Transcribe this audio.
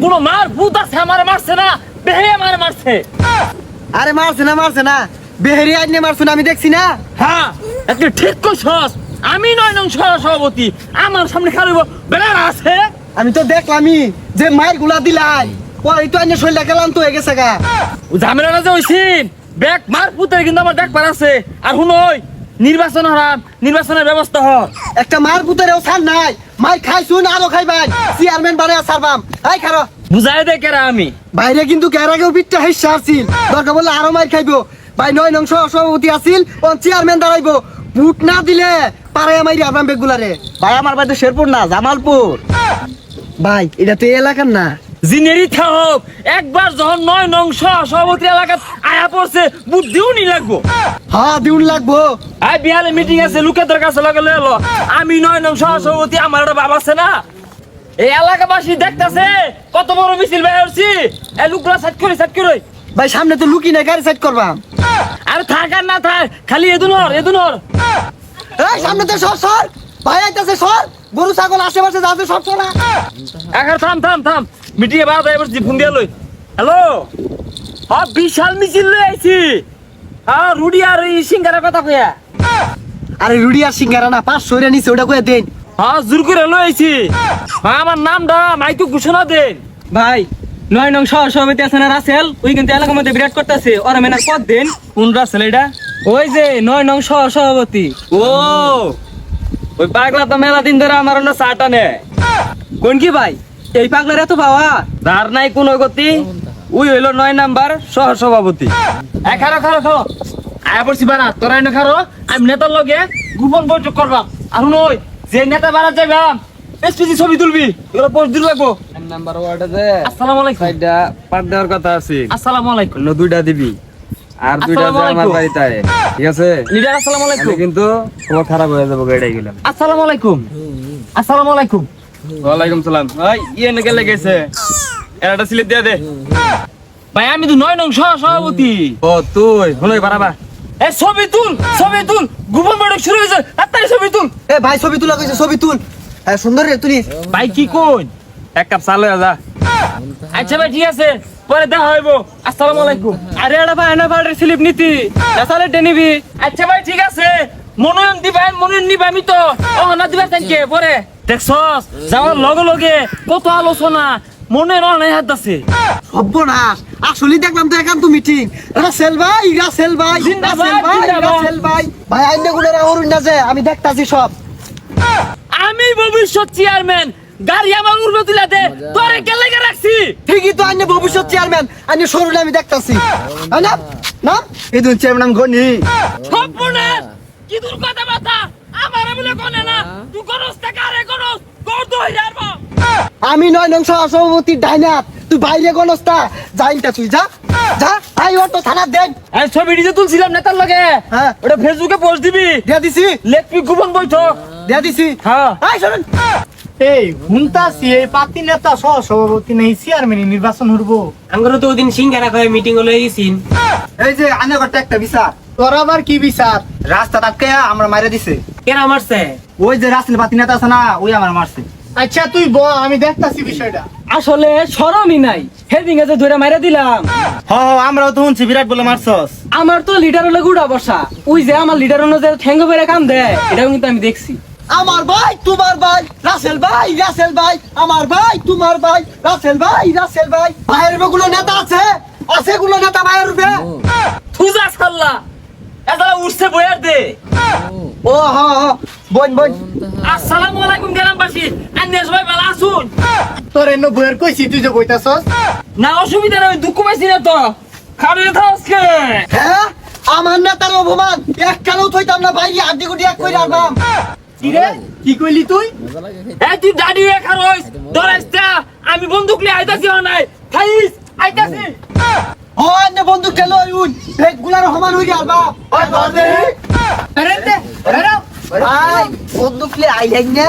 কোন মার ভূত আছে আমারে মারছে না, বেহে আমারে মারছে। আরে মারছে না বেহেরি আইনে মারছে না, আমি দেখছি না। হ্যাঁ একটা ঠিক কইছস, আমি 9 নং সভাপতি, আমার সামনে খারাপ বেড়ার আছে। আমি তো দেখলামই যে মাইর গুলা দিলাই, পরে তো আইনে শরীরটা গেলাম তো হয়ে গেছে গা। ঝামেলা না যে হইছিন ব্যাগ মার পুতে কিন্তু আমার দেখ পার আছে। আর শুনই নির্বাচন হারাম, নির্বাচনের ব্যবস্থা হোক। একটা মার পুতেরেও ছাড় নাই, মাই খাইছুন আরো খাইবাই, চেয়ারম্যান বানায় ছাড়বাম। এই খারো বুঝাই দে কেরা আমি। বাইরে কিন্তু কেরাকেও পিঠটা হেসে আসছিল, দরকার বললে আরো মাইর খাইবো। ভাই 9 নং সভাপতি আসিল, ও চেয়ারম্যান দাঁড়াইবো, ভোট না দিলে পারে মাইরি আবাম বেগুলারে। ভাই আমার বাড়ি তো শেরপুর না, জামালপুর। ভাই এটা তো এই এলাকার না। জিনেরি থাক একবার যখন 9 নং সভাপতি এলাকাত আয়া পড়ছে, বুদ্ধিও নি লাগবো। হ্যাঁ দিউন লাগবো। আই বিহালে মিটিং আছে, লোকেদের কাছে লগে লয়ে এলো। আমি 9 নং সভাপতি, আমার একটা বাবা আছে না। এই এলাকাবাসী দেখতাছে কত বড় মিছিল বের হইছি। এই লোকগুলা সাইড করে। ভাই সামনে তো লুকি নাই, গাড়ি সাইড করবাম। আরে থাক আর না থাক, খালি এদুনর। এই সামনে তো সর ভাই আইতাছে, সর। গরু ছাগল আশেপাশে যাচ্ছে, সব সরা। এখন থাম মিটিং এ বাদ এবার ফোন দিয়া লই। হ্যালো, হ্যাঁ বিশাল মিছিল লই আইছি। হ্যাঁ রুডি আর এই সিঙ্গারের কথা কইয়া। আরে রুডি আর সিঙ্গারা না, 500 এর নিচে ওটা কইয়া দেন। হ্যাঁ জোর করে লই আইছি। হ্যাঁ আমার নামটা মাইকু ঘোষণা দেন। ভাই 9 নং সভাপতি আছে না রাসেল, ওই কিন্তু এলাকার মধ্যে বিরাট করতেছে, ওরা মেনার পদ দেন। কোন রাসেল এটা? ওই যে 9 নং সভাপতি। ও ওই পাগলা তো মেলা দিন ধরে আমার না চাটা নে। কোন কি ভাই এই পাগলার এত পাওয়া? ধার নাই কোন গতি। ওই হইলো 9 নাম্বার সভাপতি। খারো আয়া পড়ছি বানা, তোরা এনে খারো। আমি নেতার লগে গোপন বৈঠক করবাম। আর নই যে নেতা বাড়া যাইবাম, এসপিজি ছবি তুলবি, এগুলো পোস্ট দিল লাগবো। নাম্বার ওয়ার্ডে যে আসসালামু আলাইকুম। 6টা পার দেওয়ার কথা আছে, আসসালামু আলাইকুম। অন্য 2টা দিবি, আর 2টা যে আমার বাড়িতে আয়, ঠিক আছে? লিডার আসসালামু আলাইকুম। নাহলে কিন্তু খবর খারাপ হয়ে যাবে, গাড়ি গেলাম। আসসালামু আলাইকুম। ওয়ালাইকুম সালাম। ওই ইয়ে নাকি লেগেছে, একটা সিলেট দিয়ে দে। ভাই আমি তো 9 নং সভাপতি। ও তুই শুনই বাড়াবা। এ ছবি তুল গোপন বৈঠক শুরু হয়েছে, তাড়াতাড়ি ছবি তুল। এ ভাই ছবি তুলা কইছে, ছবি তুল। হ্যাঁ সুন্দর রে তুলিস। ভাই কি কই? এক কাপ চা লয়ে যা। আচ্ছা ভাই ঠিক আছে, পরে দেখা হইব। আসসালামু আলাইকুম। আরে এটা ভাই না ভাড়ের স্লিপ নীতি, তাহলে নিবি। আচ্ছা ভাই ঠিক আছে, মনোনয়ন নিবা আমি তো না দিবার থাকি পরে। দেখছস যাওয়ার লগে কত আলোচনা, মনে নাই হাত আছে। সর্বনাশ, আসলে দেখলাম তো একান্ত মিটিং। রাসেল ভাই ভাই আইনে গুলোরা অরুণ না যে আমি দেখতাছি সব। আমি ভবিষ্যৎ চেয়ারম্যান, গাড়ি আমার উড়বে তুলে দে, তোরে কে লাগা রাখছি। ঠিকই তো আইনে ভবিষ্যৎ চেয়ারম্যান, আইনে সরুন আমি দেখতাছি। না এদিন চেয়ারম্যান আমি গনি। সর্বনাশ, কি দূর কথা বাতা, আমার বলে কোনে না, তুই করস তা কারে করস, কর তো হই যাবো। আমি 9 নং সভাপতি ডাইনাত, তুই বাইরে গনস্তা যাইতা, তুই যা আই অটো থানা দেন। এই ছবিটি যে তুলছিলাম নেতার লগে, হ্যাঁ ওটা ফেসবুকে পোস্ট দিবি। দিয়া দিছি লেখবি গোপন বৈঠক। হ্যাঁ আই শুনুন, এই হুনতাছি এই পাতি নেতা সভাপতি নেই চেয়ারম্যান নির্বাচন হবো। আমরা তো ওদিন সিঙ্গারা খাই মিটিং হলে গেছিন। এই যে আনে করতে একটা বিচার। তোর আবার কি বিচার? রাস্তা আটকে আমরা মাইরা দিছে। কেনা মারছে? ওই যে রাসেল পাতি নেতা আছে না, ওই আমার মারছে। আচ্ছা তুই আমি দেখতাছি বিষয়টা। আসলে শরমই নাই, হেডিং এ যে ধরে মাইরা দিলাম। আমরাও তো শুনছি বিরাট বলে মারছস। আমার তো লিডার হলে গুড়া বসা, ওই যে আমার লিডার যে ঠ্যাঙ্গ বেড়ে কাম দেয়, এটাও কিন্তু আমি দেখছি। আমার ভাই তোমার ভাই রাসেল ভাই আমার ভাই তোমার ভাই রাসেল ভাই ভাইয়ের গুলো নেতা আছে গুলো নেতা ভাইয়ের রূপে। তুজা সাল্লা এদা উঠছে বয়ার দে। ও বোন আসসালামু আলাইকুম গ্রামবাসী, আন্নে সবাই ভালো আছুন? তোর এন্ন বইয়ের কইছি তুই যে বইতাছস। না অসুবিধা নাই, দুঃখ পাইছি না তো। খাবে থাকছে। হ্যাঁ আমার নেতার অপমান এক কালো থইতাম না ভাই, আড্ডি গুটি এক কইরা আনবাম। কি রে কি কইলি তুই? এই তুই দাঁড়িয়ে রাখা রইস, দরাইস্তা আমি বন্দুক নিয়ে আইতাছি নাই, খাইস আইতাছি। ও আন্নে বন্দুক খেলো উন বেগ গুলার সমান হই গেল বাপ। ওই ধর দে। আরে ভাই বন্দুক নিয়ে আইলেন না।